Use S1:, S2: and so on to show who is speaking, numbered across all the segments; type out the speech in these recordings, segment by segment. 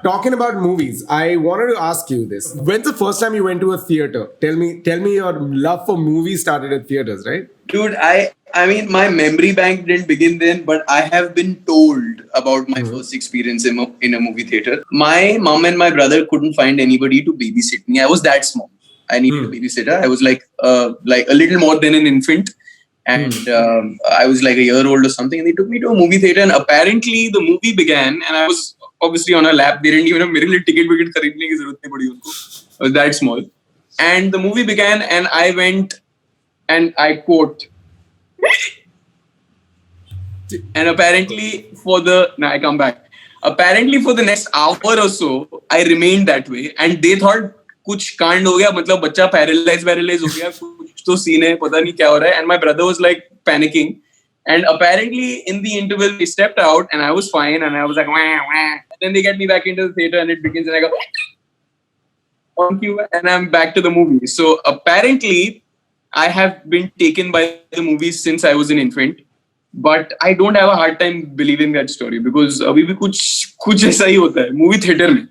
S1: Talking about movies, I wanted to ask you this. When's the first time you went to a theater? Tell me your love for movies started at theaters, right?
S2: Dude, I mean, my memory bank didn't begin then, but I have been told about my first experience in a movie theater. My mom and my brother couldn't find anybody to babysit me. I was that small. I needed a babysitter. I was like a little more than an infant, and I was like a year old or something. And they took me to a movie theater, and apparently the movie began, and I was obviously on a lap. They didn't even have मेरे लिए ticket खरीदने की जरूरत नहीं पड़ी उनको. I was that small, and the movie began, and I went, and I quote. And apparently I come back. Apparently for the next hour or so, I remained that way, and they thought कुछ कांड हो गया, मतलब बच्चा paralyse हो गया, कुछ तो सीन है, पता नहीं क्या हो रहा है. And my brother was like panicking, and apparently in the interval they stepped out, and I was fine, and I was like wah, wah. And then they get me back into the theater, and it begins, and I go on cue, and I'm back to the movie. So apparently I have been taken by the movies since I was an infant, but I don't have a hard time believing that story because अभी भी कुछ ऐसा ही होता है movie theater में.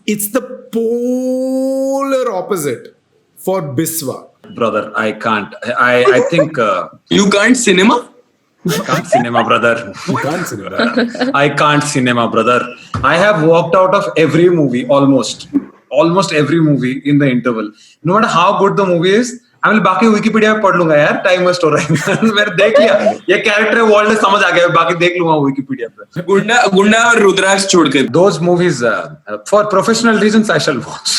S1: It's the polar opposite for Biswa.
S3: Brother, I can't. I think
S2: You can't cinema?
S3: can't cinema, brother.
S1: You can't say that.
S3: I can't cinema, brother. I have walked out of every movie, almost every movie in the interval. No matter how good the movie is, मैं बाकी Wikipedia में पढ़ लूंगा यार, time waste हो रहा है. मैंने देख लिया ये कैरेक्टर है, वर्ल्ड समझ आ गया, बाकी देख लूंगा विकिपीडिया पे.
S2: गुंडा और रुद्राक्ष छोड़कर.
S3: Those movies, for professional reasons, I shall watch.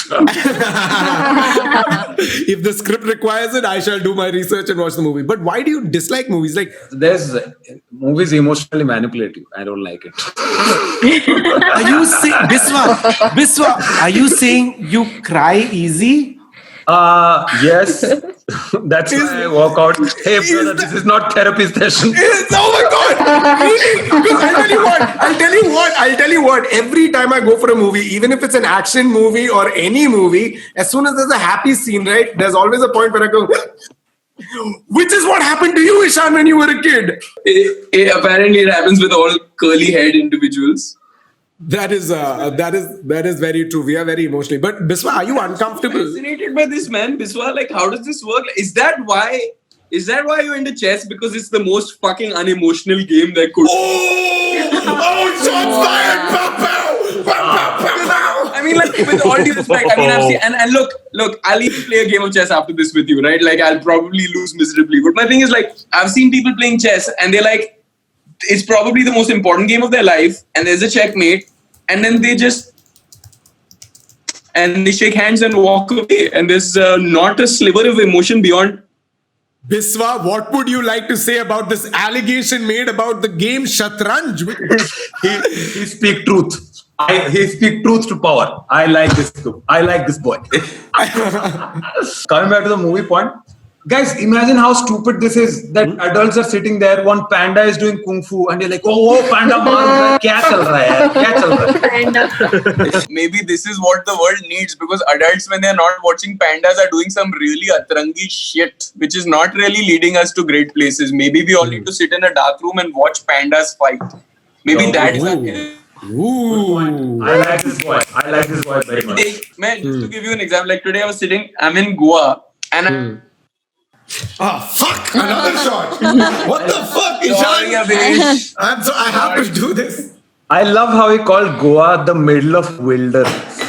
S1: If the script requires it, I shall do my research and watch the movie. But why do you dislike movies? Like,
S3: There's movies emotionally manipulative. I don't like it.
S4: Are you saying, Biswa, are you saying you cry easy?
S3: Yes. That's why I walk out. Hey brother, this is not therapy session.
S1: oh my god! Really? Because I'll tell you what. Every time I go for a movie, even if it's an action movie or any movie, as soon as there's a happy scene, right, there's always a point where I go, which is what happened to you, Ishaan, when you were a kid.
S2: Apparently it happens with all curly haired individuals.
S1: That is very true. We are very emotional. But Biswa, are you uncomfortable?
S2: Fascinated by this, man. Biswa, like, how does this work? Is that why you're into chess? Because it's the most fucking unemotional game that could.
S1: Oh, shots fired! Pow, pow, pow, pow, pow.
S2: I mean, like, with all due respect, I mean, I've seen, and look, I'll even play a game of chess after this with you, right? Like, I'll probably lose miserably. But my thing is, like, I've seen people playing chess, and they're like, it's probably the most important game of their life, and there's a checkmate, and then they shake hands and walk away, and there's not a sliver of emotion beyond.
S1: Biswa, what would you like to say about this allegation made about the game Shatranj?
S3: He speak truth. He speak truth to power. I like this too. I like this boy. Coming back to the movie point. Guys, imagine how stupid this is that adults are sitting there, one panda is doing kung fu and you're like, oh panda man, kya chal raha hai? Kya chal raha hai?
S2: Maybe this is what the world needs, because adults, when they're not watching pandas, are doing some really atrangi shit, which is not really leading us to great places. Maybe we all need to sit in a dark room and watch pandas fight. Maybe that's
S1: Ooh.
S3: I like this boy very much.
S2: Man, just to give you an example, like today I'm in Goa, and
S1: Oh, fuck! Another shot! What the fuck,
S2: Sorry,
S1: Ishaan?
S2: Abish.
S1: I have to do this.
S3: I love how he called Goa the middle of wilderness.